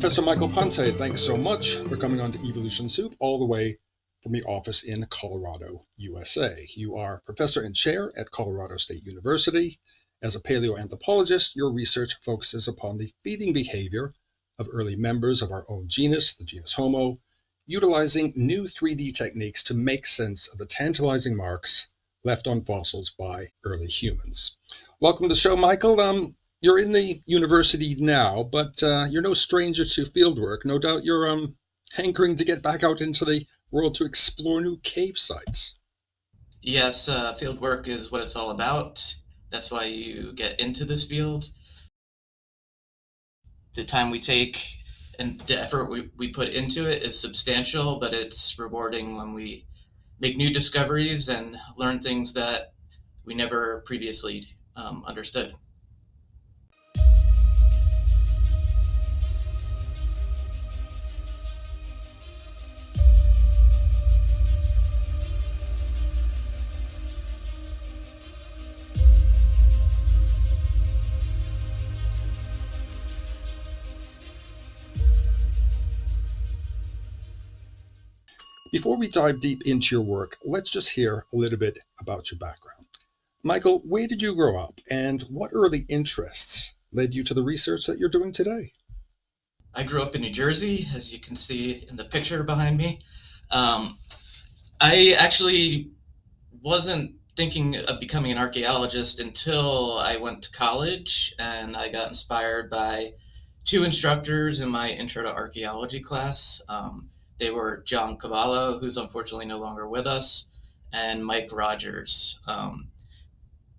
Professor Michael PANTE, thanks so much for coming on to Evolution Soup all the way from the office in Colorado, USA. You are professor and chair at Colorado State University. As a paleoanthropologist, your research focuses upon the feeding behavior of early members of our own genus, the genus Homo, utilizing new 3D techniques to make sense of the tantalizing marks left on fossils by early humans. Welcome to the show, Michael. You're in the university now, but you're no stranger to fieldwork. No doubt you're hankering to get back out into the world to explore new cave sites. Yes, field work is what it's all about. That's why you get into this field. The time we take and the effort we put into it is substantial, but it's rewarding when we make new discoveries and learn things that we never previously understood. Before we dive deep into your work, let's just hear a little bit about your background. Michael, where did you grow up, and what early interests led you to the research that you're doing today? I grew up in New Jersey, as you can see in the picture behind me. I actually wasn't thinking of becoming an archaeologist until I went to college, and I got inspired by two instructors in my intro to archaeology class. They were John Cavallo, who's unfortunately no longer with us, and Mike Rogers.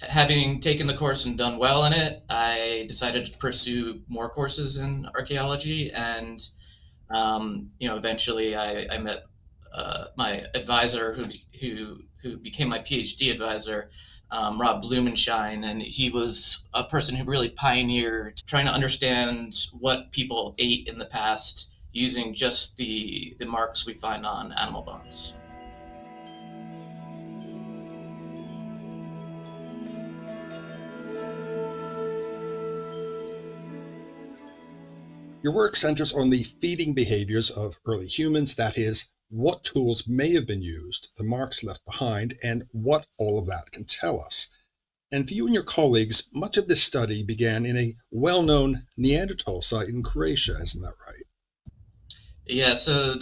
Having taken the course and done well in it, I decided to pursue more courses in archaeology, and eventually I met my advisor, who became my PhD advisor, Rob Blumenschein, and he was a person who really pioneered trying to understand what people ate in the past using just the marks we find on animal bones. Your work centers on the feeding behaviors of early humans, that is, what tools may have been used, the marks left behind, and what all of that can tell us. And for you and your colleagues, much of this study began in a well-known Neanderthal site in Croatia, isn't that right? Yeah, so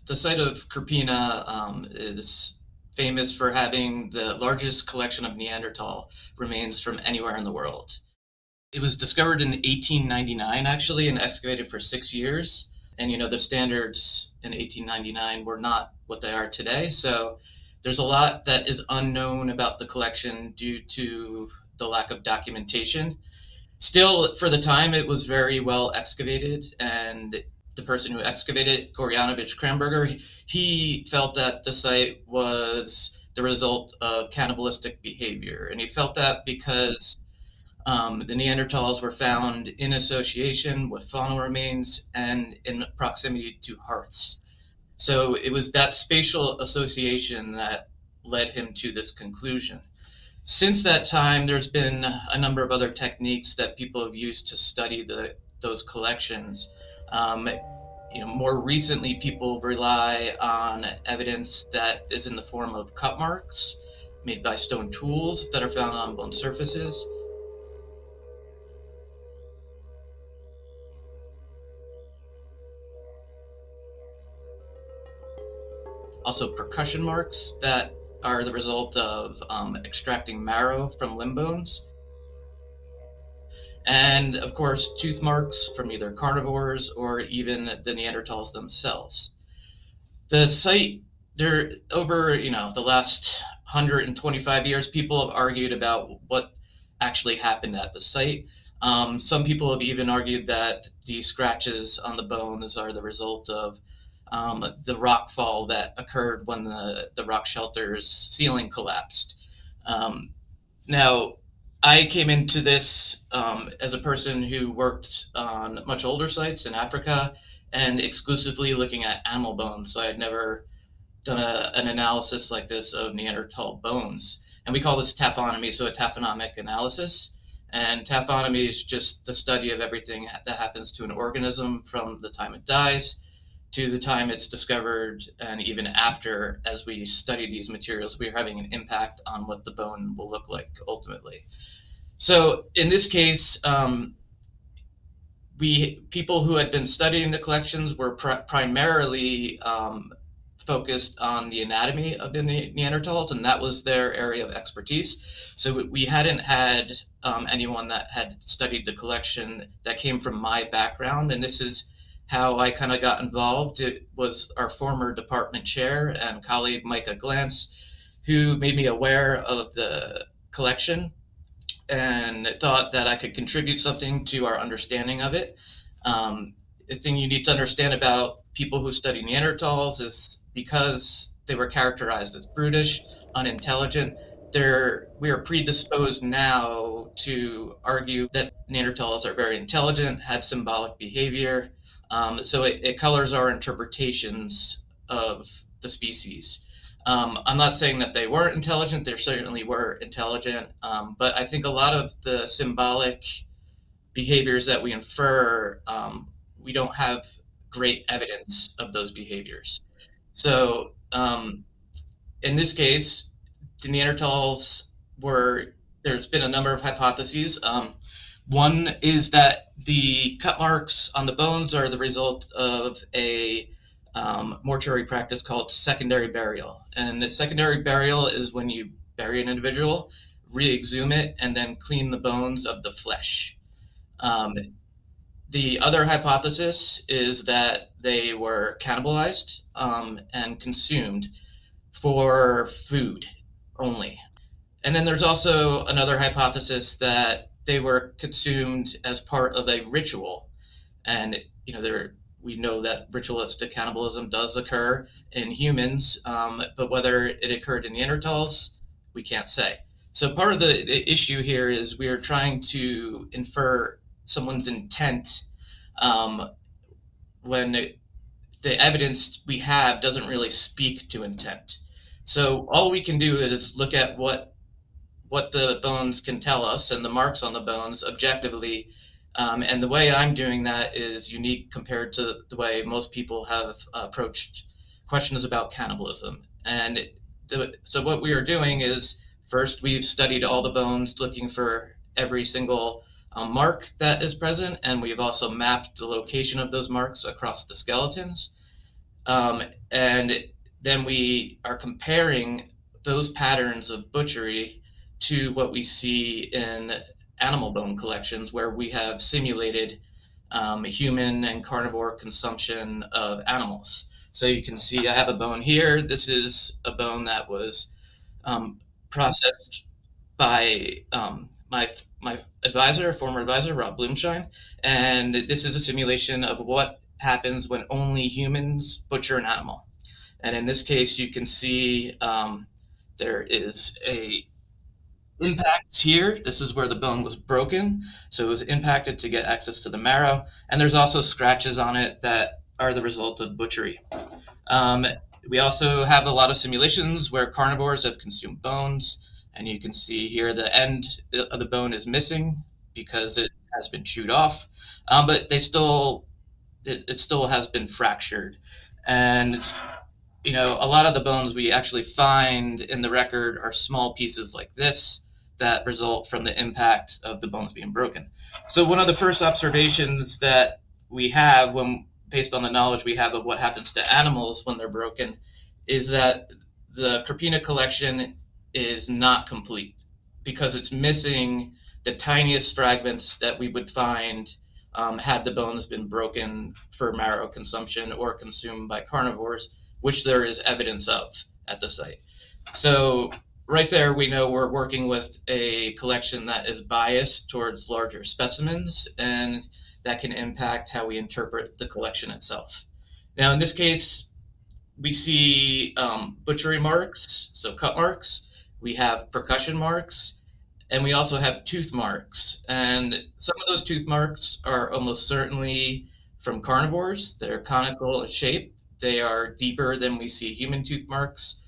the site of Krapina is famous for having the largest collection of Neanderthal remains from anywhere in the world. It was discovered in 1899, actually, and excavated for 6 years. And, the standards in 1899 were not what they are today. So there's a lot that is unknown about the collection due to the lack of documentation. Still, for the time, it was very well excavated, and the person who excavated, Gorjanovich Kramberger, he felt that the site was the result of cannibalistic behavior. And he felt that because the Neanderthals were found in association with faunal remains and in proximity to hearths. So it was that spatial association that led him to this conclusion. Since that time, there's been a number of other techniques that people have used to study those collections. More recently, people rely on evidence that is in the form of cut marks made by stone tools that are found on bone surfaces. Also, percussion marks that are the result of extracting marrow from limb bones. And of course, tooth marks from either carnivores or even the Neanderthals themselves. The site, there over the last 125 years, people have argued about what actually happened at the site. Some people have even argued that the scratches on the bones are the result of the rock fall that occurred when the rock shelter's ceiling collapsed. Now, I came into this as a person who worked on much older sites in Africa and exclusively looking at animal bones. So I had never done an analysis like this of Neanderthal bones. And we call this taphonomy, so a taphonomic analysis. And taphonomy is just the study of everything that happens to an organism from the time it dies to the time it's discovered, and even after, as we study these materials, we're having an impact on what the bone will look like ultimately. So in this case, we people who had been studying the collections were primarily focused on the anatomy of the Neanderthals, and that was their area of expertise. So we hadn't had anyone that had studied the collection that came from my background, and this is how I kind of got involved. It was our former department chair and colleague Micah Glantz who made me aware of the collection and thought that I could contribute something to our understanding of it. The thing you need to understand about people who study Neanderthals is because they were characterized as brutish, unintelligent, we are predisposed now to argue that Neanderthals are very intelligent, had symbolic behavior. So it colors our interpretations of the species. I'm not saying that they weren't intelligent, they certainly were intelligent, but I think a lot of the symbolic behaviors that we infer, we don't have great evidence of those behaviors. So, in this case, the Neanderthals were, there's been a number of hypotheses. One is that the cut marks on the bones are the result of a mortuary practice called secondary burial. And the secondary burial is when you bury an individual, re-exhume it, and then clean the bones of the flesh. Um, the other hypothesis is that they were cannibalized and consumed for food only. And then there's also another hypothesis that they were consumed as part of a ritual. And we know that ritualistic cannibalism does occur in humans, but whether it occurred in Neanderthals, we can't say. So part of the issue here is we are trying to infer someone's intent um, when the evidence we have doesn't really speak to intent. So all we can do is look at what the bones can tell us and the marks on the bones objectively. And the way I'm doing that is unique compared to the way most people have approached questions about cannibalism. So what we are doing is first we've studied all the bones looking for every single mark that is present, and we've also mapped the location of those marks across the skeletons. And then we are comparing those patterns of butchery to what we see in animal bone collections, where we have simulated human and carnivore consumption of animals. So you can see I have a bone here. This is a bone that was processed by my advisor, former advisor, Rob Bloomshine, and this is a simulation of what happens when only humans butcher an animal. And in this case, you can see there is a impact here. This is where the bone was broken, so it was impacted to get access to the marrow. And there's also scratches on it that are the result of butchery. Um, we also have a lot of simulations where carnivores have consumed bones, and you can see here the end of the bone is missing because it has been chewed off, but it still has been fractured. And a lot of the bones we actually find in the record are small pieces like this that result from the impact of the bones being broken. So one of the first observations that we have based on the knowledge we have of what happens to animals when they're broken is that the Krapina collection is not complete because it's missing the tiniest fragments that we would find had the bones been broken for marrow consumption or consumed by carnivores, which there is evidence of at the site. So right there, we know we're working with a collection that is biased towards larger specimens, and that can impact how we interpret the collection itself. Now, in this case, we see butchery marks, so cut marks. We have percussion marks, and we also have tooth marks. And some of those tooth marks are almost certainly from carnivores. They're conical in shape. They are deeper than we see human tooth marks.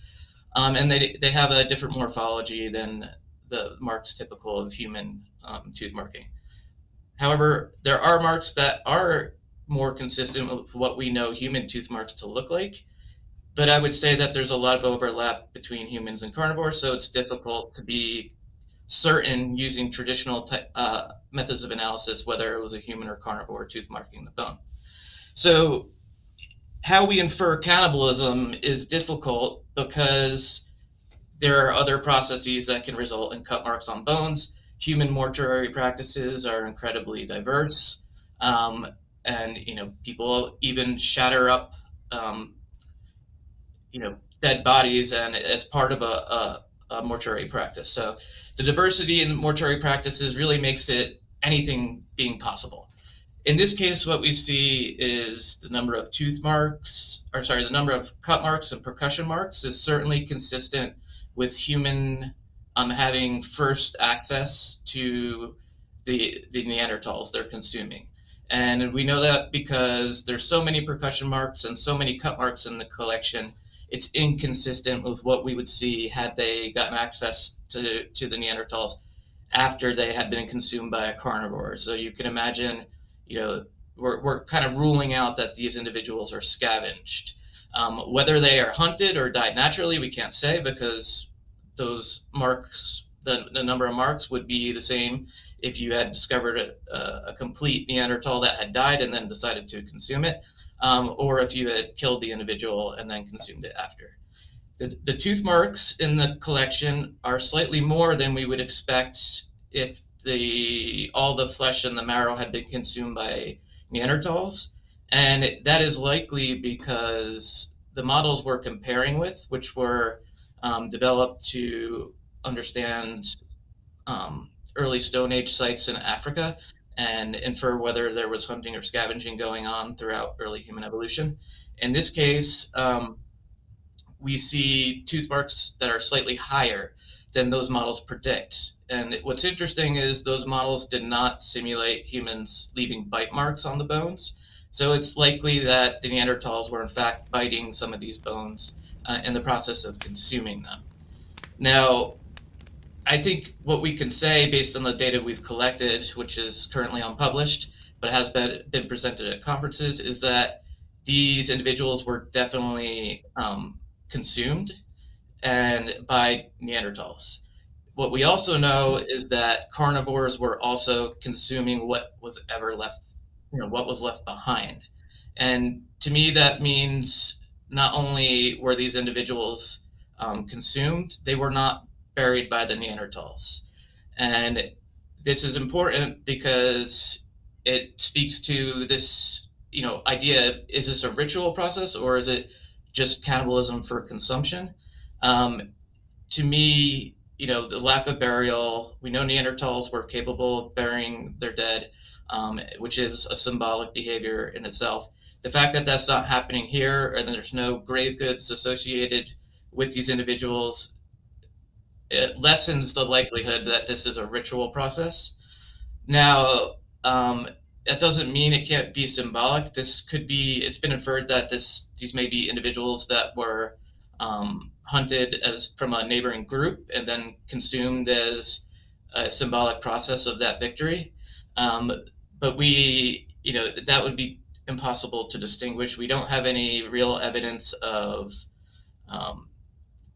And they have a different morphology than the marks typical of human tooth marking. However, there are marks that are more consistent with what we know human tooth marks to look like, but I would say that there's a lot of overlap between humans and carnivores, so it's difficult to be certain using traditional methods of analysis whether it was a human or carnivore tooth marking the bone. So, how we infer cannibalism is difficult because there are other processes that can result in cut marks on bones. Human mortuary practices are incredibly diverse, um, and people even shatter up um, dead bodies, and it's part of a mortuary practice. So the diversity in mortuary practices really makes it anything being possible. In this case, what we see is the number of tooth marks, or sorry, the number of cut marks and percussion marks is certainly consistent with human having first access to the Neanderthals they're consuming. And we know that because there's so many percussion marks and so many cut marks in the collection, it's inconsistent with what we would see had they gotten access to the Neanderthals after they had been consumed by a carnivore. So you can imagine, we're kind of ruling out that these individuals are scavenged. Whether they are hunted or died naturally, we can't say because those marks, the number of marks would be the same if you had discovered a complete Neanderthal that had died and then decided to consume it, or if you had killed the individual and then consumed it after. The tooth marks in the collection are slightly more than we would expect if all the flesh and the marrow had been consumed by Neanderthals. And that is likely because the models we're comparing with, which were developed to understand early Stone Age sites in Africa and infer whether there was hunting or scavenging going on throughout early human evolution. In this case, we see tooth marks that are slightly higher than those models predict. And what's interesting is those models did not simulate humans leaving bite marks on the bones. So it's likely that the Neanderthals were in fact biting some of these bones in the process of consuming them. Now, I think what we can say based on the data we've collected, which is currently unpublished, but has been presented at conferences, is that these individuals were definitely consumed and by Neanderthals. What we also know is that carnivores were also consuming what was ever left, what was left behind. And to me, that means not only were these individuals consumed, they were not buried by the Neanderthals. And this is important because it speaks to this, idea: is this a ritual process or is it just cannibalism for consumption? To me, the lack of burial, we know Neanderthals were capable of burying their dead, which is a symbolic behavior in itself. The fact that that's not happening here and there's no grave goods associated with these individuals, it lessens the likelihood that this is a ritual process. Now, that doesn't mean it can't be symbolic. This could be, it's been inferred that these may be individuals that were hunted as from a neighboring group and then consumed as a symbolic process of that victory. But that would be impossible to distinguish. We don't have any real evidence of um,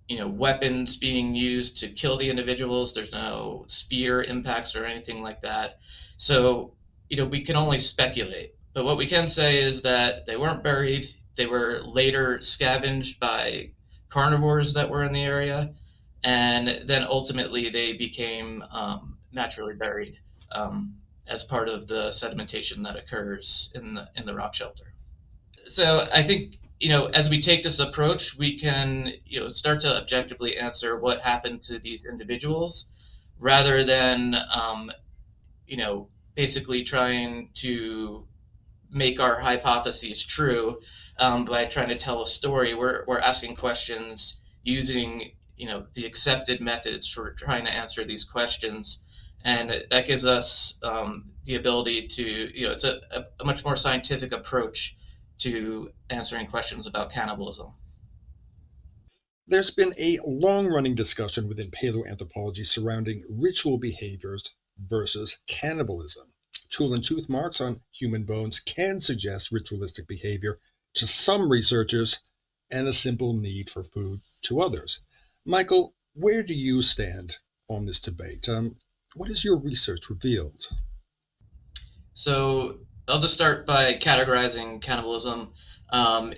weapons being used to kill the individuals. There's no spear impacts or anything like that. So, we can only speculate. But what we can say is that they weren't buried. They were later scavenged by carnivores that were in the area. And then ultimately they became naturally buried as part of the sedimentation that occurs in the rock shelter. So I think, as we take this approach, we can, start to objectively answer what happened to these individuals rather than, basically trying to make our hypotheses true by trying to tell a story. We're asking questions using, the accepted methods for trying to answer these questions. And that gives us the ability to, it's a much more scientific approach to answering questions about cannibalism. There's been a long running discussion within paleoanthropology surrounding ritual behaviors versus cannibalism. Tool and tooth marks on human bones can suggest ritualistic behavior to some researchers and a simple need for food to others. Michael, where do you stand on this debate? What has your research revealed? So I'll just start by categorizing cannibalism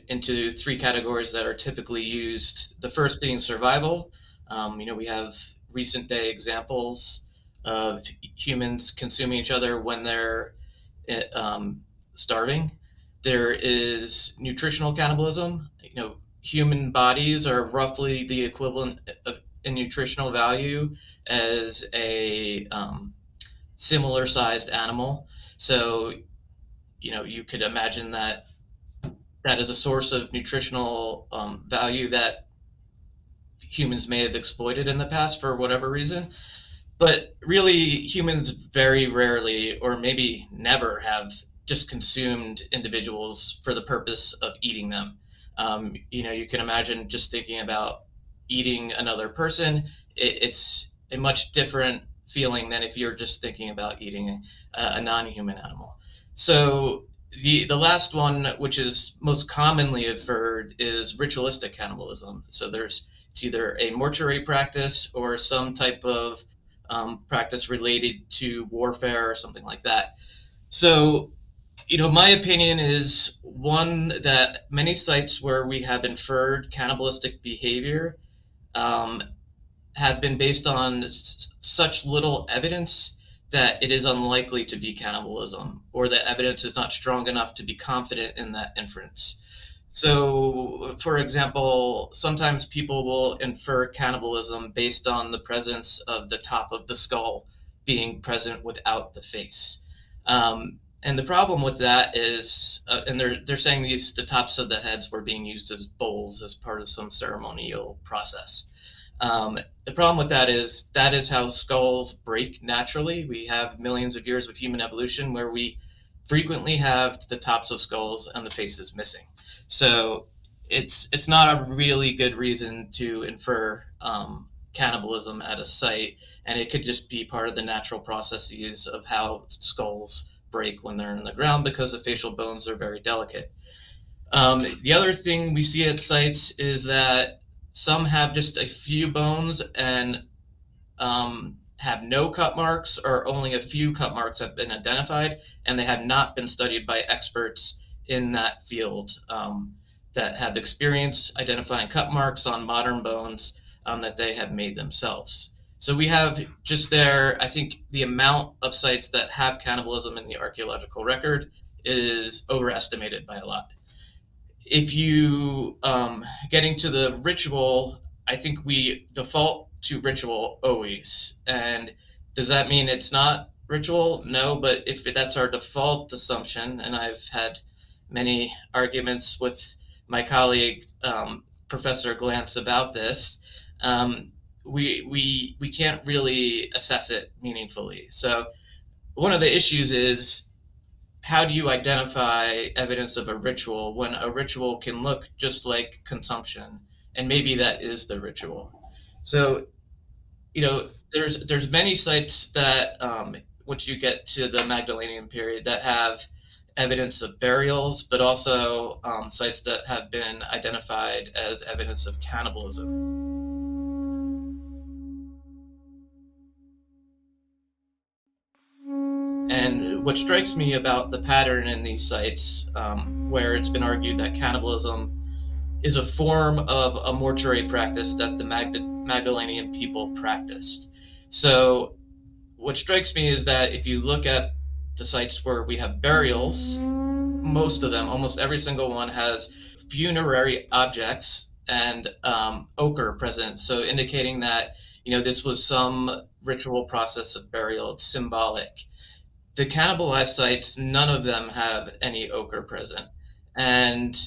into three categories that are typically used. The first being survival. We have recent day examples of humans consuming each other when they're starving. There is nutritional cannibalism. Human bodies are roughly the equivalent in nutritional value as a similar sized animal. So, you could imagine that that is a source of nutritional value that humans may have exploited in the past for whatever reason. But really, humans very rarely, or maybe never, have just consumed individuals for the purpose of eating them. You can imagine just thinking about eating another person. It's a much different feeling than if you're just thinking about eating a non-human animal. So the last one, which is most commonly inferred, is ritualistic cannibalism. So it's either a mortuary practice or some type of practice related to warfare or something like that. So, my opinion is one that many sites where we have inferred cannibalistic behavior um, have been based on such little evidence that it is unlikely to be cannibalism, or the evidence is not strong enough to be confident in that inference. So, for example, sometimes people will infer cannibalism based on the presence of the top of the skull being present without the face. And the problem with that is, and they're saying the tops of the heads were being used as bowls as part of some ceremonial process. The problem with that is how skulls break naturally. We have millions of years of human evolution where we frequently have the tops of skulls and the faces missing. So it's not a really good reason to infer cannibalism at a site, and it could just be part of the natural processes of how skulls break when they're in the ground because the facial bones are very delicate. The other thing we see at sites is that some have just a few bones and have no cut marks, or only a few cut marks have been identified, and they have not been studied by experts in that field that have experience identifying cut marks on modern bones that they have made themselves. So we have just there, I think the amount of sites that have cannibalism in the archaeological record is overestimated by a lot. If you getting to the ritual, I think we default to ritual always. And does that mean it's not ritual? No, but if that's our default assumption, and I've had many arguments with my colleague Professor Glantz about this, we can't really assess it meaningfully. So one of the issues is, how do you identify evidence of a ritual when a ritual can look just like consumption, and maybe that is the ritual? So, there's many sites that once you get to the Magdalenian period that have evidence of burials, but also sites that have been identified as evidence of cannibalism. And what strikes me about the pattern in these sites, where it's been argued that cannibalism is a form of a mortuary practice that the Magdalenian people practiced. So, what strikes me is that if you look at the sites where we have burials, most of them, almost every single one, has funerary objects and ochre present. So, indicating that this was some ritual process of burial. It's symbolic. The cannibalized sites, none of them have any ochre present. And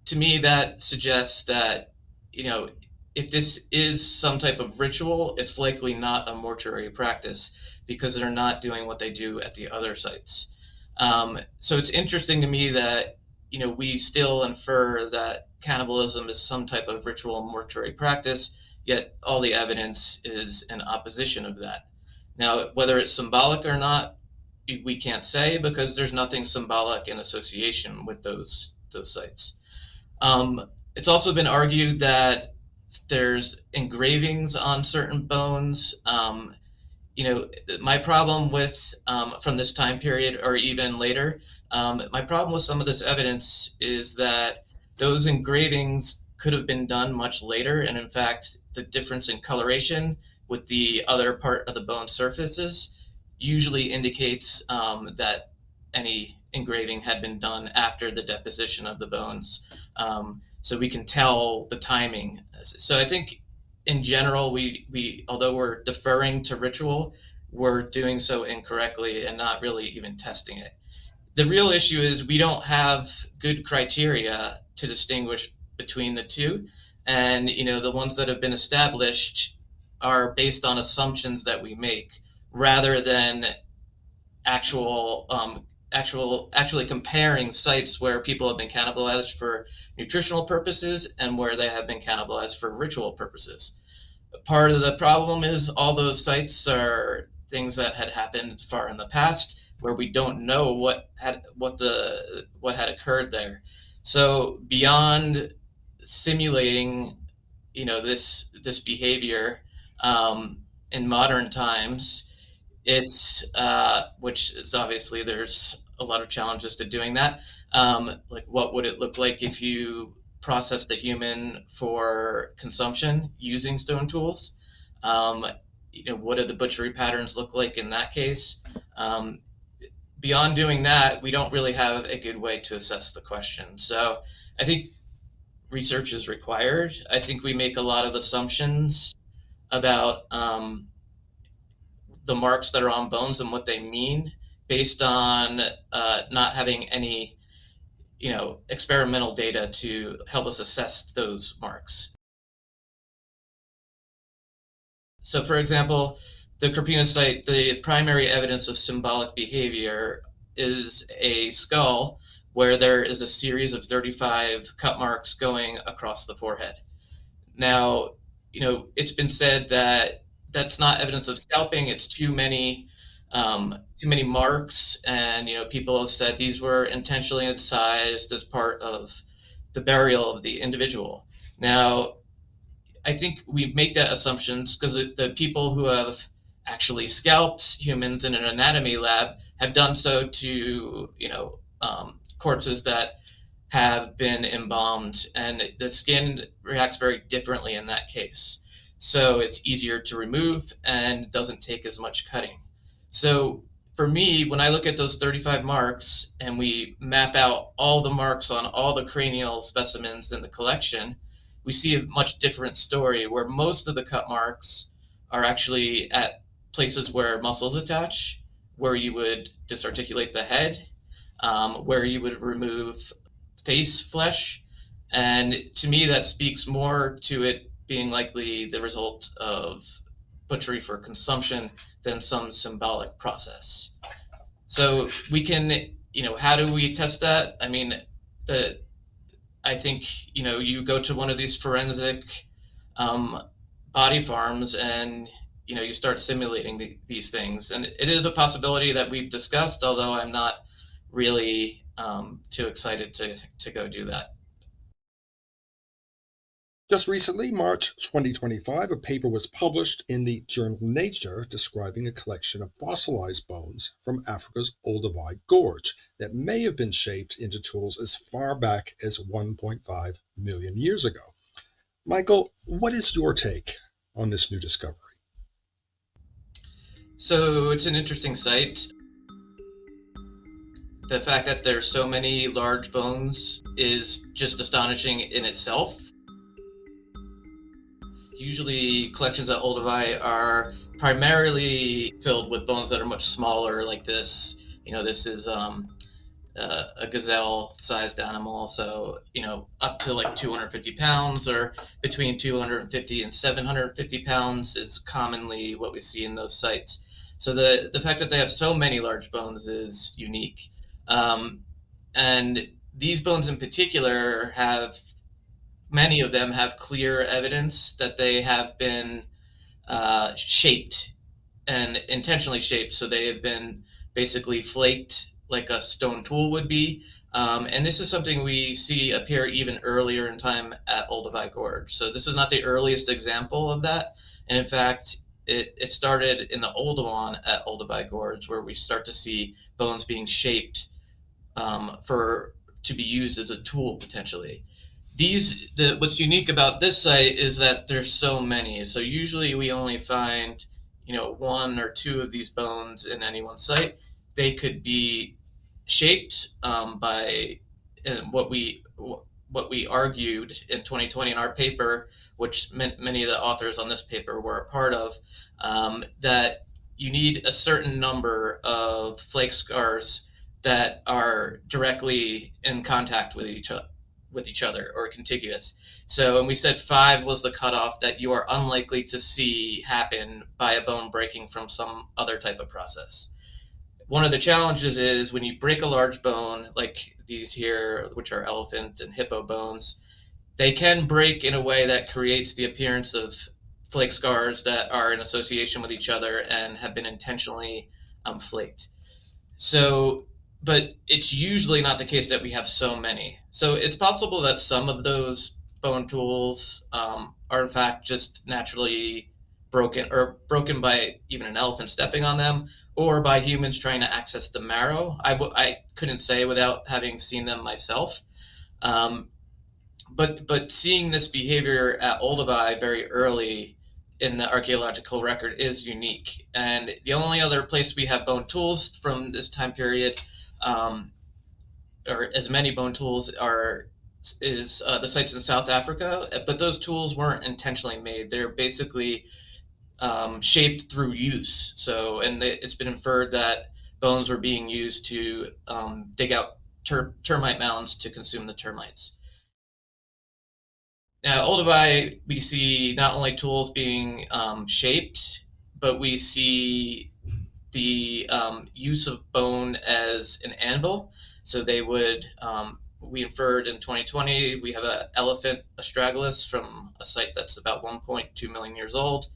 to me, that suggests that, if this is some type of ritual, it's likely not a mortuary practice because they're not doing what they do at the other sites. So it's interesting to me that, we still infer that cannibalism is some type of ritual mortuary practice, yet all the evidence is in opposition of that. Now, whether it's symbolic or not, we can't say because there's nothing symbolic in association with those sites. It's also been argued that there's engravings on certain bones. You know, my problem with from this time period or even later, my problem with some of this evidence is that those engravings could have been done much later, and in fact, the difference in coloration with the other part of the bone surfaces usually indicates that any engraving had been done after the deposition of the bones. So we can tell the timing. So I think in general, we although we're deferring to ritual, we're doing so incorrectly and not really even testing it. The real issue is we don't have good criteria to distinguish between the two, and you know the ones that have been established are based on assumptions that we make rather than actually comparing sites where people have been cannibalized for nutritional purposes and where they have been cannibalized for ritual purposes. Part of the problem is all those sites are things that had happened far in the past where we don't know what had occurred there. So beyond simulating, you know, this behavior in modern times, it's which is obviously there's a lot of challenges to doing that. Like, what would it look like if you processed a human for consumption using stone tools? Um, you know, what do the butchery patterns look like in that case? Um, Beyond doing that, we don't really have a good way to assess the question. So I think research is required. I think we make a lot of assumptions about the marks that are on bones and what they mean based on not having any, you know, experimental data to help us assess those marks. So, for example, the Krapina site, the primary evidence of symbolic behavior is a skull where there is a series of 35 cut marks going across the forehead. Now, you know, it's been said that that's not evidence of scalping. It's too many marks, and you know, people have said these were intentionally incised as part of the burial of the individual. Now, I think we make that assumptions because the people who have actually scalped humans in an anatomy lab have done so to, you know, corpses that have been embalmed, and the skin reacts very differently in that case. So it's easier to remove and doesn't take as much cutting. So for me, when I look at those 35 marks and we map out all the marks on all the cranial specimens in the collection, we see a much different story where most of the cut marks are actually at places where muscles attach, where you would disarticulate the head, where you would remove face flesh. And to me, that speaks more to it being likely the result of butchery for consumption than some symbolic process. So we can, you know, how do we test that? I mean, the I think, you know, you go to one of these forensic um, body farms and you know you start simulating these things, and it is a possibility that we've discussed. Although I'm not really too excited to go do that. Just recently, March 2025, a paper was published in the journal Nature describing a collection of fossilized bones from Africa's Olduvai Gorge that may have been shaped into tools as far back as 1.5 million years ago. Michael, what is your take on this new discovery? So it's an interesting site. The fact that there's so many large bones is just astonishing in itself. Usually, collections at Olduvai are primarily filled with bones that are much smaller, like this. You know, this is a gazelle-sized animal, so you know, up to like 250 pounds, or between 250 and 750 pounds is commonly what we see in those sites. So the fact that they have so many large bones is unique, and these bones in particular have many of them have clear evidence that they have been shaped and intentionally shaped, so they have been basically flaked like a stone tool would be. And this is something we see appear even earlier in time at Olduvai Gorge. So this is not the earliest example of that. And in fact, it started in the Olduvai at Olduvai Gorge, where we start to see bones being shaped for to be used as a tool potentially. What's unique about this site is that there's so many. So usually we only find, one or two of these bones in any one site. They could be shaped by what we argued in 2020 in our paper, which many of the authors on this paper were a part of, that you need a certain number of flake scars that are directly in contact with each other or contiguous. So, and we said 5 was the cutoff that you are unlikely to see happen by a bone breaking from some other type of process. One of the challenges is when you break a large bone, like these here, which are elephant and hippo bones, they can break in a way that creates the appearance of flake scars that are in association with each other and have been intentionally flaked. So, but it's usually not the case that we have so many. So it's possible that some of those bone tools are in fact just naturally broken by even an elephant stepping on them, or by humans trying to access the marrow. I couldn't say without having seen them myself. Um, but seeing this behavior at Olduvai very early in the archaeological record is unique. And the only other place we have bone tools from this time period, or as many bone tools, is the sites in South Africa. But those tools weren't intentionally made. They're basically shaped through use. So, and it's been inferred that bones were being used to dig out termite mounds to consume the termites. Now, Olduvai, we see not only tools being shaped, but we see the use of bone as an anvil. So they would, we inferred in 2020, we have an elephant astragalus from a site that's about 1.2 million years old.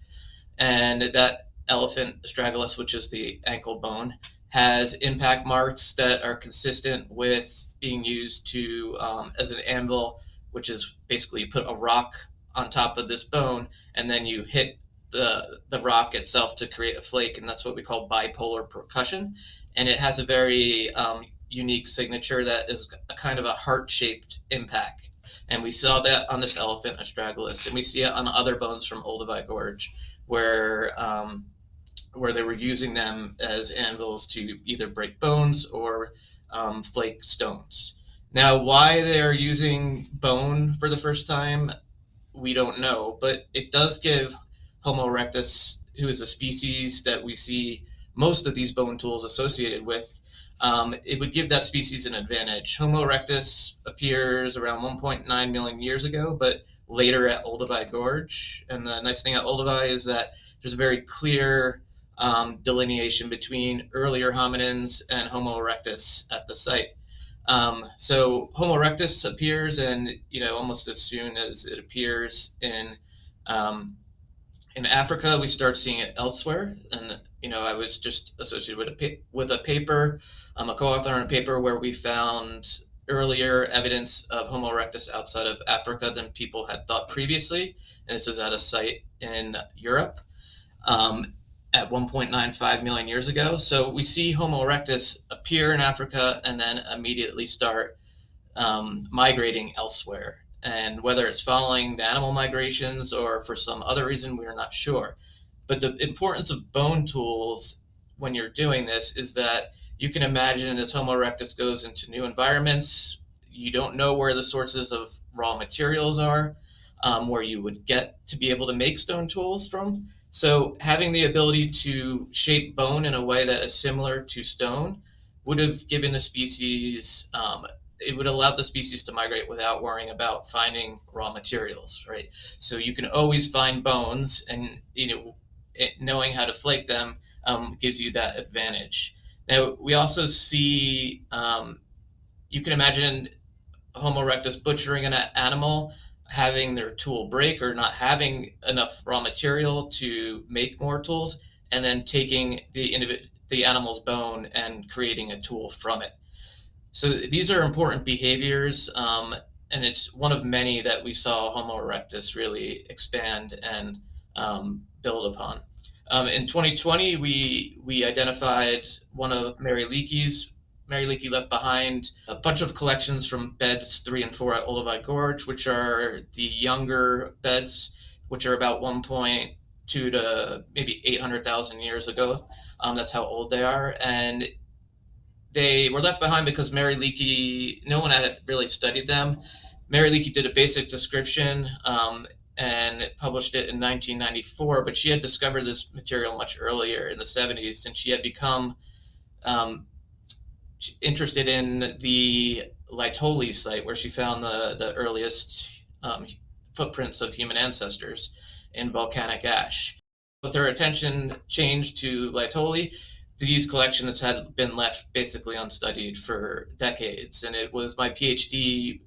And that elephant astragalus, which is the ankle bone, has impact marks that are consistent with being used to as an anvil, which is basically you put a rock on top of this bone and then you hit the rock itself to create a flake, and that's what we call bipolar percussion. And it has a very unique signature that is a kind of a heart-shaped impact. And we saw that on this elephant astragalus, and we see it on other bones from Olduvai Gorge, where they were using them as anvils to either break bones or flake stones. Now, why they are using bone for the first time, we don't know, but it does give Homo erectus, who is a species that we see most of these bone tools associated with, it would give that species an advantage. Homo erectus appears around 1.9 million years ago, but later at Olduvai Gorge. And the nice thing at Olduvai is that there's a very clear delineation between earlier hominins and Homo erectus at the site. So Homo erectus appears, and almost as soon as it appears in Africa, we start seeing it elsewhere. And I was just associated with a paper, a co-author on a paper where we found earlier evidence of Homo erectus outside of Africa than people had thought previously, and this is at a site in Europe. At 1.95 million years ago. So we see Homo erectus appear in Africa and then immediately start migrating elsewhere. And whether it's following the animal migrations or for some other reason, we are not sure. But the importance of bone tools when you're doing this is that you can imagine as Homo erectus goes into new environments, you don't know where the sources of raw materials are, where you would get to be able to make stone tools from. So having the ability to shape bone in a way that is similar to stone would have given the species, it would allow the species to migrate without worrying about finding raw materials, right? So you can always find bones, and knowing how to flake them gives you that advantage. Now, we also see, you can imagine Homo erectus butchering an animal, having their tool break or not having enough raw material to make more tools, and then taking the animal's bone and creating a tool from it. So these are important behaviors, and it's one of many that we saw Homo erectus really expand and build upon. In 2020, we identified one of Mary Leakey left behind a bunch of collections from beds 3 and 4 at Olduvai Gorge, which are the younger beds, which are about 1.2 to maybe 800,000 years ago. That's how old they are. And they were left behind because Mary Leakey, no one had really studied them. Mary Leakey did a basic description and published it in 1994, but she had discovered this material much earlier in the 70s, and she had become um, interested in the Laetoli site where she found the earliest footprints of human ancestors in volcanic ash. With her attention changed to Laetoli, these collections had been left basically unstudied for decades. And it was my PhD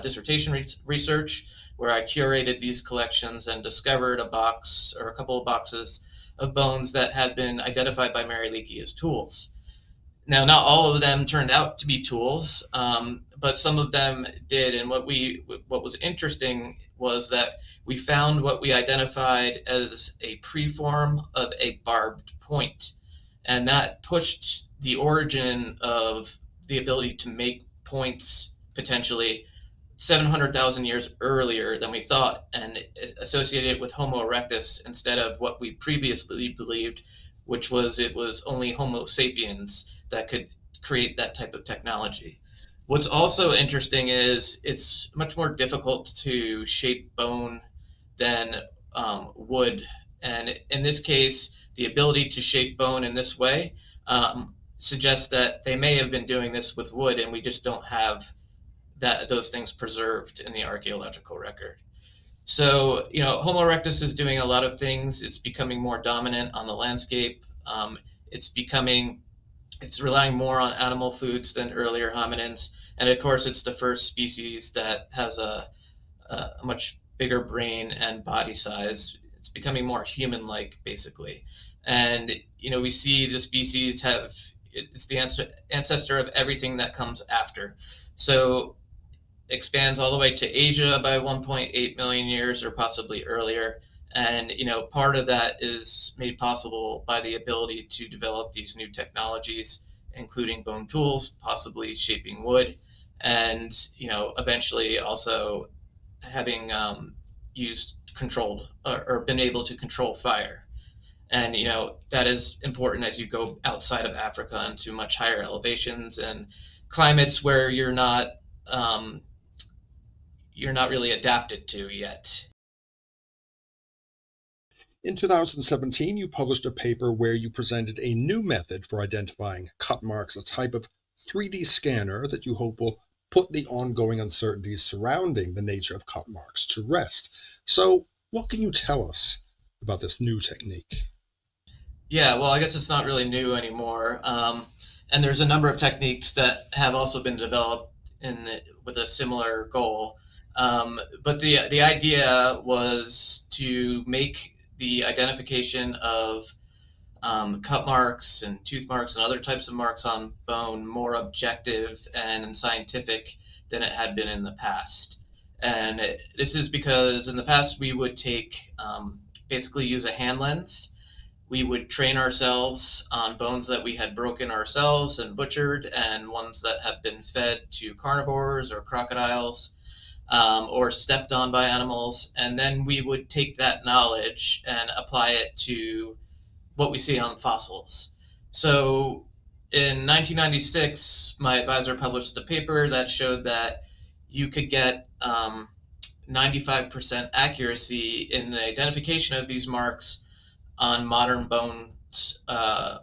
dissertation research where I curated these collections and discovered a box or a couple of boxes of bones that had been identified by Mary Leakey as tools. Now, not all of them turned out to be tools, but some of them did. And what was interesting was that we found what we identified as a preform of a barbed point, and that pushed the origin of the ability to make points potentially 700,000 years earlier than we thought, and associated it with Homo erectus instead of what we previously believed, which was it was only Homo sapiens that could create that type of technology. What's also interesting is it's much more difficult to shape bone than wood. And in this case, the ability to shape bone in this way suggests that they may have been doing this with wood, and we just don't have those things preserved in the archaeological record. So, Homo erectus is doing a lot of things. It's becoming more dominant on the landscape. It's becoming it's relying more on animal foods than earlier hominins, and of course, it's the first species that has a much bigger brain and body size. It's becoming more human-like, basically, and we see the species it's the ancestor of everything that comes after. So expands all the way to Asia by 1.8 million years or possibly earlier. And, part of that is made possible by the ability to develop these new technologies, including bone tools, possibly shaping wood, and, eventually also having used controlled or been able to control fire. And, that is important as you go outside of Africa into much higher elevations and climates where um, you're not really adapted to yet. In 2017, you published a paper where you presented a new method for identifying cut marks, a type of 3D scanner that you hope will put the ongoing uncertainties surrounding the nature of cut marks to rest. So, what can you tell us about this new technique? Yeah, well, I guess it's not really new anymore. And there's a number of techniques that have also been developed with a similar goal. But the idea was to make the identification of cut marks and tooth marks and other types of marks on bone more objective and scientific than it had been in the past. And this is because in the past we would basically use a hand lens. We would train ourselves on bones that we had broken ourselves and butchered, and ones that have been fed to carnivores or crocodiles, or stepped on by animals. And then we would take that knowledge and apply it to what we see on fossils. So in 1996, my advisor published a paper that showed that you could get 95% accuracy in the identification of these marks on modern bones,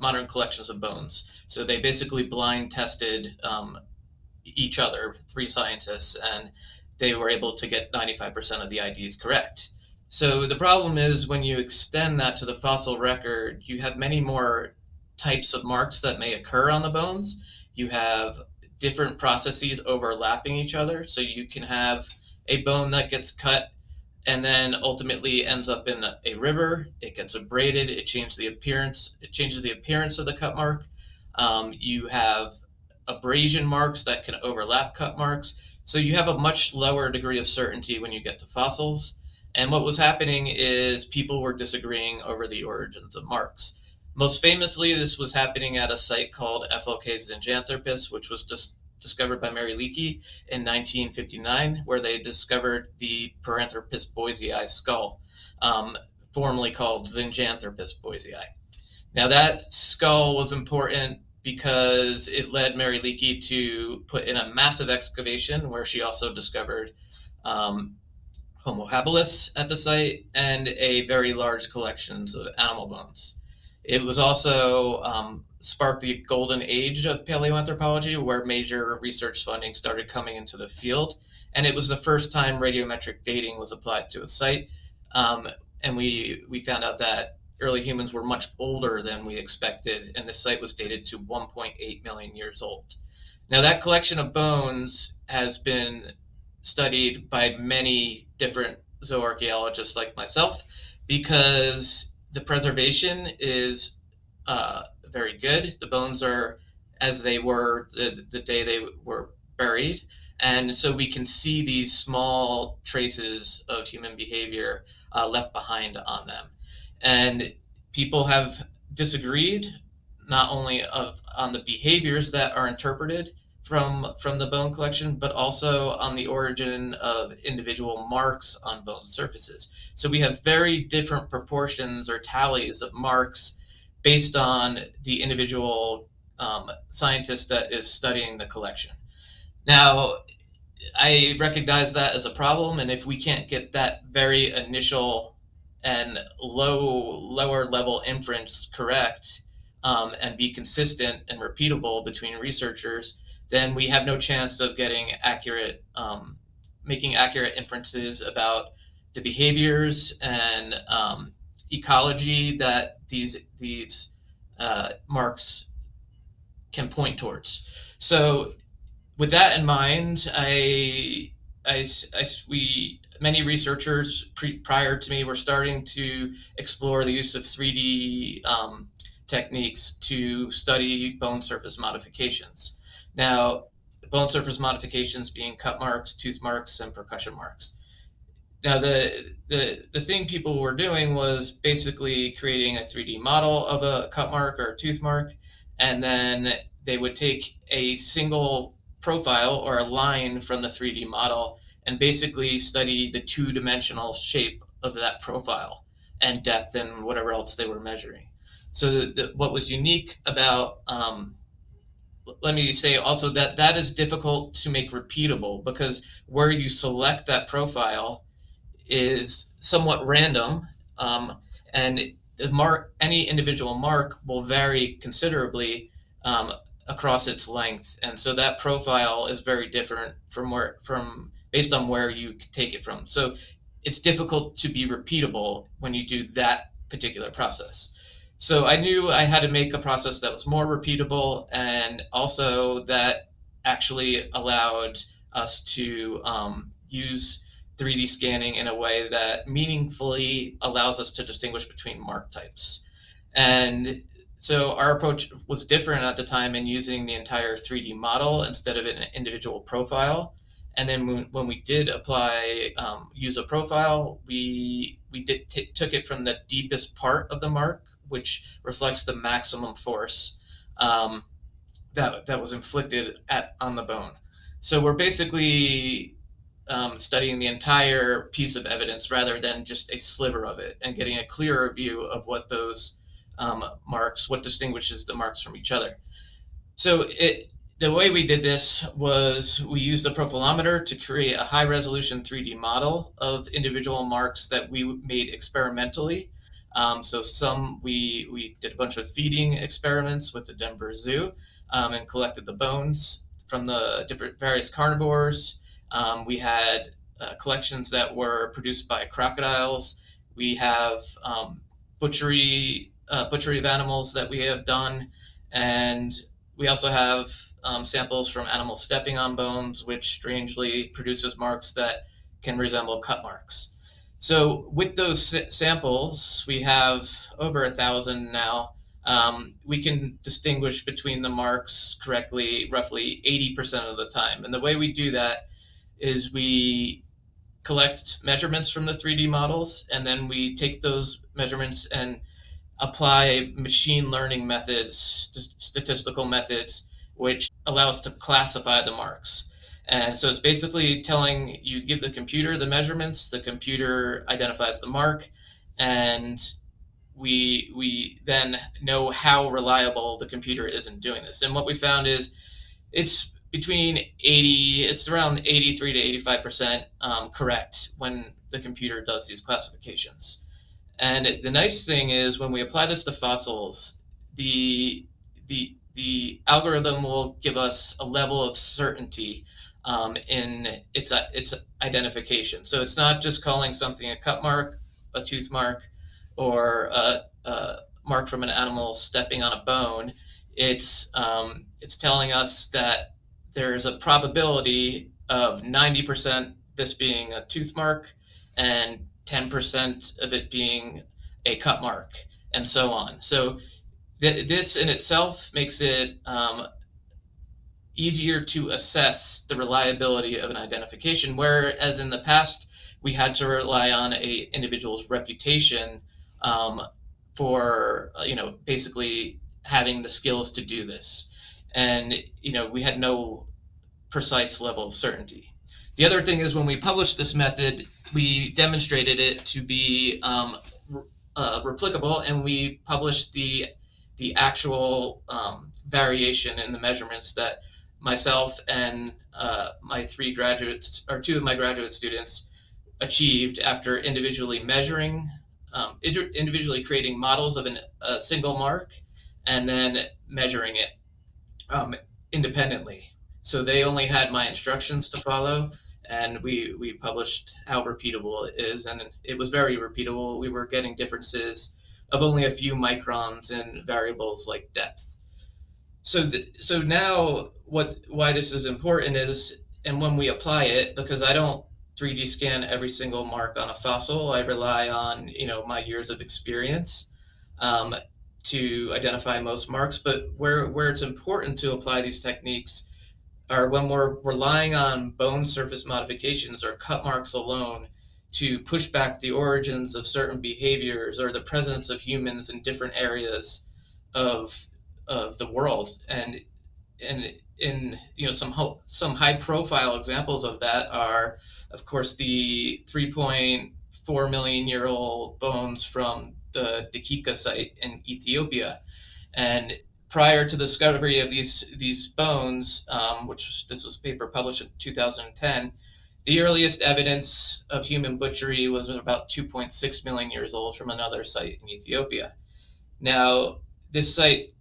modern collections of bones. So they basically blind tested each other, three scientists, and they were able to get 95% of the IDs correct. So the problem is when you extend that to the fossil record, you have many more types of marks that may occur on the bones. You have different processes overlapping each other. So you can have a bone that gets cut and then ultimately ends up in a river. It gets abraded. It changes the appearance. It changes the appearance of the cut mark. You have abrasion marks that can overlap cut marks. So you have a much lower degree of certainty when you get to fossils. And what was happening is people were disagreeing over the origins of marks. Most famously, this was happening at a site called FLK Zinjanthropus, which was discovered by Mary Leakey in 1959, where they discovered the Paranthropus boisei skull, formerly called Zinjanthropus boisei. Now, that skull was important because it led Mary Leakey to put in a massive excavation where she also discovered Homo habilis at the site and a very large collections of animal bones. It was also sparked the golden age of paleoanthropology, where major research funding started coming into the field. And it was the first time radiometric dating was applied to a site. And we found out that early humans were much older than we expected, and the site was dated to 1.8 million years old. Now, that collection of bones has been studied by many different zooarchaeologists like myself because the preservation is very good. The bones are as they were the day they were buried. And so we can see these small traces of human behavior left behind on them. And people have disagreed not only on the behaviors that are interpreted from the bone collection, but also on the origin of individual marks on bone surfaces. So we have very different proportions or tallies of marks based on the individual scientist that is studying the collection. Now, I recognize that as a problem, and if we can't get that very initial and lower level inference correct, and be consistent and repeatable between researchers, then we have no chance of getting accurate, making accurate inferences about the behaviors and ecology that these marks can point towards. So with that in mind, many researchers prior to me were starting to explore the use of 3D techniques to study bone surface modifications. Now, bone surface modifications being cut marks, tooth marks, and percussion marks. Now, the thing people were doing was basically creating a 3D model of a cut mark or a tooth mark, and then they would take a single profile or a line from the 3D model and basically study the two-dimensional shape of that profile and depth and whatever else they were measuring. So what was unique about, let me say also that is difficult to make repeatable because where you select that profile is somewhat random, and any individual mark will vary considerably across its length, and so that profile is very different from based on where you take it from. So it's difficult to be repeatable when you do that particular process. So I knew I had to make a process that was more repeatable and also that actually allowed us to use 3D scanning in a way that meaningfully allows us to distinguish between mark types. And so our approach was different at the time in using the entire 3D model instead of an individual profile. And then when we did apply use a profile, we took it from the deepest part of the mark, which reflects the maximum force that was inflicted on the bone. So we're basically studying the entire piece of evidence rather than just a sliver of it and getting a clearer view of what those marks, what distinguishes the marks from each other. So the way we did this was we used a profilometer to create a high resolution 3D model of individual marks that we made experimentally. So we did a bunch of feeding experiments with the Denver Zoo and collected the bones from the different various carnivores. We had collections that were produced by crocodiles. We have butchery of animals that we have done, and we also have samples from animals stepping on bones, which strangely produces marks that can resemble cut marks. So with those samples, we have over 1,000 now. We can distinguish between the marks correctly roughly 80% of the time. And the way we do that is we collect measurements from the 3D models, and then we take those measurements and apply machine learning methods, statistical methods, which allow us to classify the marks. And so it's basically telling you give the computer the measurements, the computer identifies the mark, and we then know how reliable the computer is in doing this. And what we found is it's around 83 to 85% correct when the computer does these classifications. And the nice thing is when we apply this to fossils, the algorithm will give us a level of certainty in its identification. So it's not just calling something a cut mark, a tooth mark, or a mark from an animal stepping on a bone. It's telling us that there's a probability of 90% this being a tooth mark and 10% of it being a cut mark, and so on. So this in itself makes it easier to assess the reliability of an identification, whereas in the past we had to rely on a individual's reputation for basically having the skills to do this, and we had no precise level of certainty. The other thing is when we published this method, we demonstrated it to be replicable, and we published the actual variation in the measurements that myself and two of my graduate students achieved after individually measuring, individually creating models of a single mark, and then measuring it independently. So they only had my instructions to follow, and we published how repeatable it is, and it was very repeatable. We were getting differences of only a few microns in variables like depth. So now why this is important is, and when we apply it, because I don't 3D scan every single mark on a fossil, I rely on my years of experience to identify most marks. But where it's important to apply these techniques are when we're relying on bone surface modifications or cut marks alone to push back the origins of certain behaviors or the presence of humans in different areas of the world. And in some high profile examples of that are, of course, the 3.4 million year old bones from the Dakika site in Ethiopia. And prior to the discovery of these bones, which this was a paper published in 2010, the earliest evidence of human butchery was about 2.6 million years old from another site in Ethiopia. Now, this site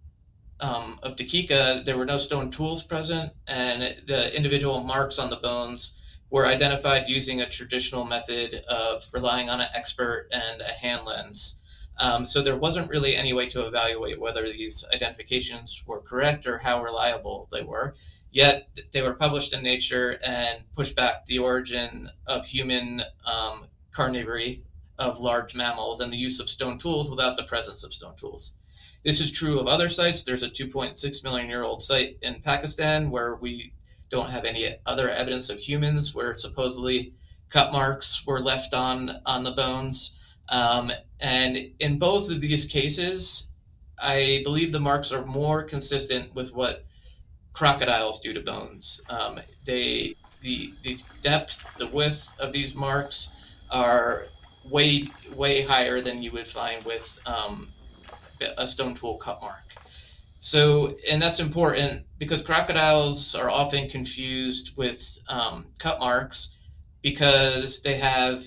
of Dakika, there were no stone tools present, and the individual marks on the bones were identified using a traditional method of relying on an expert and a hand lens. So there wasn't really any way to evaluate whether these identifications were correct or how reliable they were. Yet they were published in Nature and pushed back the origin of human carnivory of large mammals and the use of stone tools without the presence of stone tools. This is true of other sites. There's a 2.6 million year old site in Pakistan where we don't have any other evidence of humans, where supposedly cut marks were left on the bones. And in both of these cases, I believe the marks are more consistent with what crocodiles do to bones. The depth, the width of these marks are way higher than you would find with a stone tool cut mark. So, and that's important because crocodiles are often confused with cut marks because they have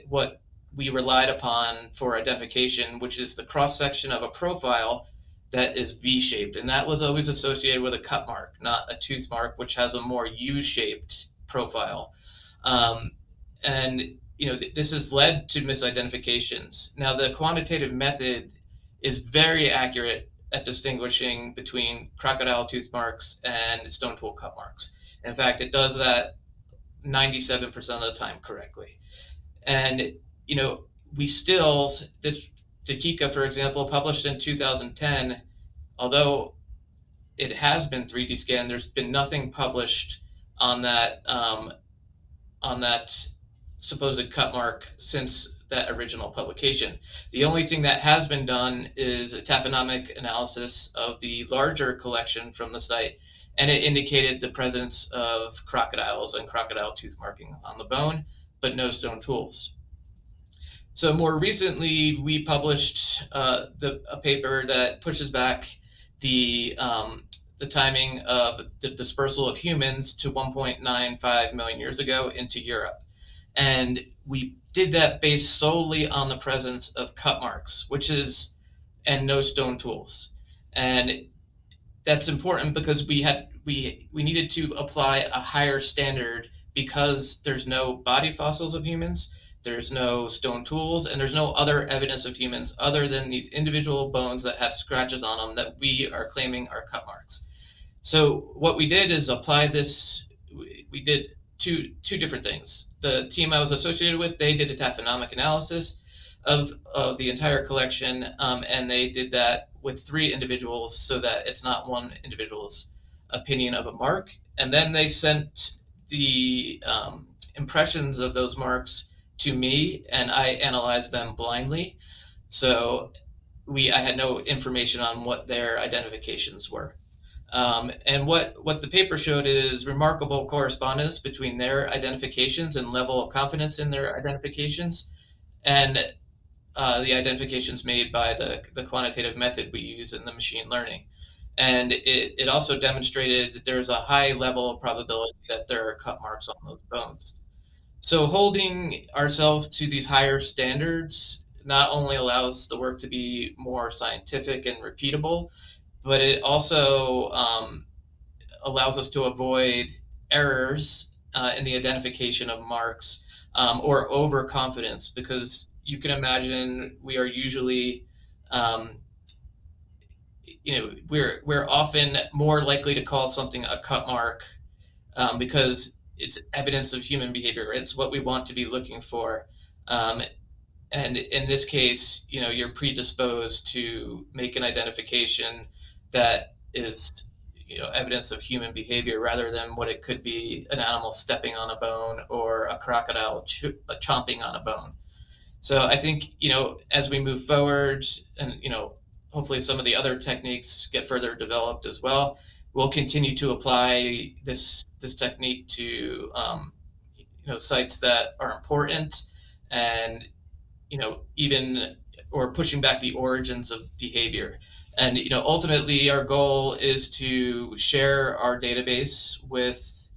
what we relied upon for identification, which is the cross section of a profile that is V-shaped, and that was always associated with a cut mark, not a tooth mark, which has a more U-shaped profile. And this has led to misidentifications. Now, the quantitative method is very accurate at distinguishing between crocodile tooth marks and stone tool cut marks. In fact, it does that 97% of the time correctly. And you know, we still, this Dakika, for example, published in 2010, although it has been 3D scanned, there's been nothing published on that supposed cut mark since that original publication. The only thing that has been done is a taphonomic analysis of the larger collection from the site, and it indicated the presence of crocodiles and crocodile tooth marking on the bone, but no stone tools. So more recently, we published a paper that pushes back the timing of the dispersal of humans to 1.95 million years ago into Europe. And we did that based solely on the presence of cut marks, and no stone tools. And that's important because we needed to apply a higher standard because there's no body fossils of humans, there's no stone tools, and there's no other evidence of humans other than these individual bones that have scratches on them that we are claiming are cut marks. So what we did is apply this. We did two different things. The team I was associated with, they did a taphonomic analysis of the entire collection, and they did that with 3 individuals so that it's not one individual's opinion of a mark. And then they sent the impressions of those marks to me, and I analyzed them blindly. So I had no information on what their identifications were. And what the paper showed is remarkable correspondence between their identifications and level of confidence in their identifications, and the identifications made by the quantitative method we use in the machine learning. And it also demonstrated that there's a high level of probability that there are cut marks on those bones. So holding ourselves to these higher standards not only allows the work to be more scientific and repeatable, but it also allows us to avoid errors in the identification of marks or overconfidence, because you can imagine we are usually um, we're often more likely to call something a cut mark because it's evidence of human behavior. It's what we want to be looking for. Um, and in this case, you're predisposed to make an identification that is, evidence of human behavior rather than what it could be an animal stepping on a bone or a crocodile chomping on a bone. So I think, as we move forward and, hopefully some of the other techniques get further developed as well, we'll continue to apply this technique to, sites that are important and, even or pushing back the origins of behavior. And, ultimately our goal is to share our database with,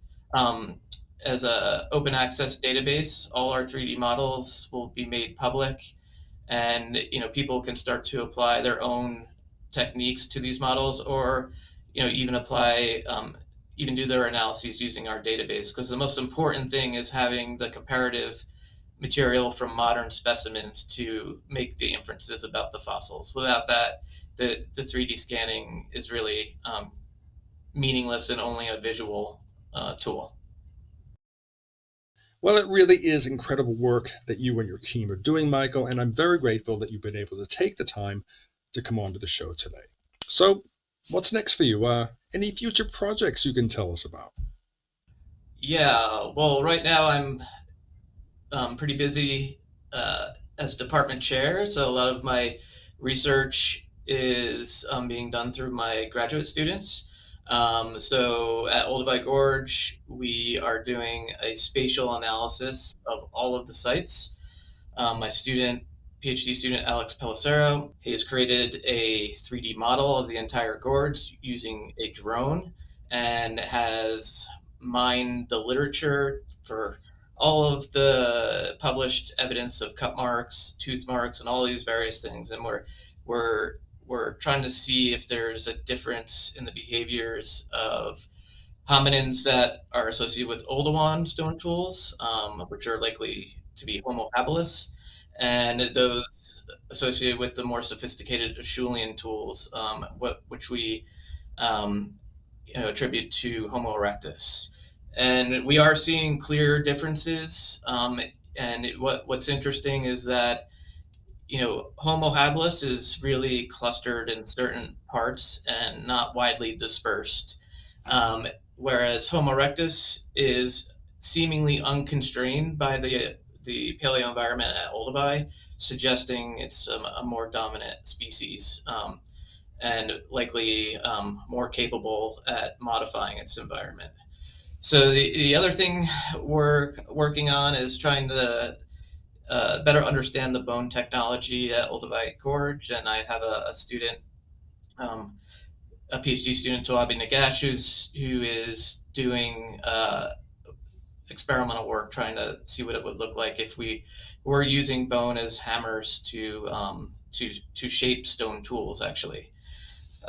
as a open access database. All our 3D models will be made public, and people can start to apply their own techniques to these models, or even apply even do their analyses using our database, because the most important thing is having the comparative material from modern specimens to make the inferences about the fossils. Without that, the 3D scanning is really meaningless and only a visual tool. Well, it really is incredible work that you and your team are doing, Michael, and I'm very grateful that you've been able to take the time to come onto the show today. So, what's next for you? Any future projects you can tell us about? Yeah, well, right now I'm pretty busy as department chair, so a lot of my research is being done through my graduate students. So at Olduvai Gorge, we are doing a spatial analysis of all of the sites. My PhD student Alex Pellicero, he has created a 3D model of the entire gorge using a drone and has mined the literature for all of the published evidence of cut marks, tooth marks, and all these various things. And we're we're trying to see if there's a difference in the behaviors of hominins that are associated with Oldowan stone tools, which are likely to be Homo habilis, and those associated with the more sophisticated Acheulean tools, which we um, attribute to Homo erectus. And we are seeing clear differences And what's interesting is that Homo habilis is really clustered in certain parts and not widely dispersed, whereas Homo erectus is seemingly unconstrained by the paleo environment at Olduvai, suggesting it's a more dominant species, and likely more capable at modifying its environment. So the other thing we're working on is trying to better understand the bone technology at Olduvai Gorge, and I have a student, um, a PhD student, Tawabi Nagash, who is doing experimental work trying to see what it would look like if we were using bone as hammers to shape stone tools, actually.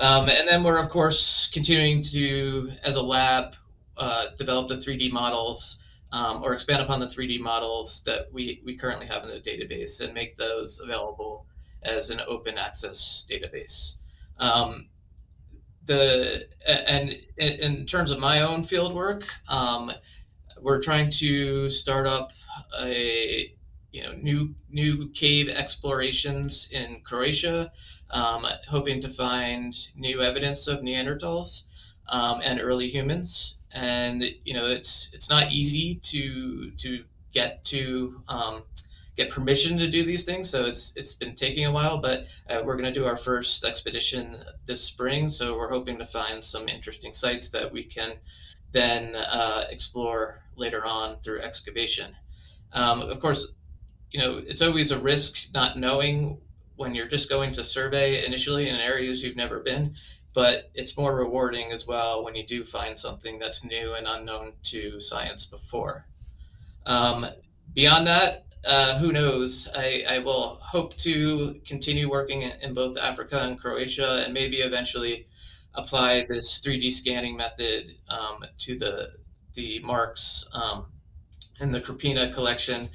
And then we're, of course, continuing to, as a lab, develop the 3D models, or expand upon the 3D models that we currently have in the database and make those available as an open access database. Um, and in terms of my own field work, we're trying to start up a new cave explorations in Croatia, hoping to find new evidence of Neanderthals and early humans. And it's not easy to get to get permission to do these things, so it's been taking a while. But we're going to do our first expedition this spring, so we're hoping to find some interesting sites that we can then explore later on through excavation. Of course, it's always a risk not knowing when you're just going to survey initially in areas you've never been, but it's more rewarding as well when you do find something that's new and unknown to science before. Um, Beyond that, who knows? I will hope to continue working in both Africa and Croatia, and maybe eventually apply this 3D scanning method to the marks in the Krapina collection,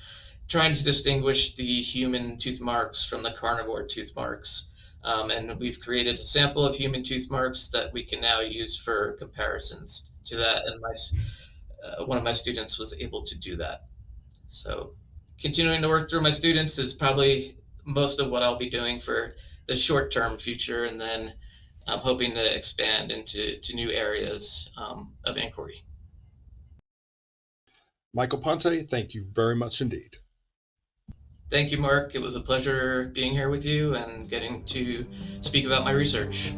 trying to distinguish the human tooth marks from the carnivore tooth marks. And we've created a sample of human tooth marks that we can now use for comparisons to that. And one of my students was able to do that. So continuing to work through my students is probably most of what I'll be doing for the short term future. And then I'm hoping to expand into new areas of inquiry. Michael Ponte, thank you very much indeed. Thank you, Mark. It was a pleasure being here with you and getting to speak about my research.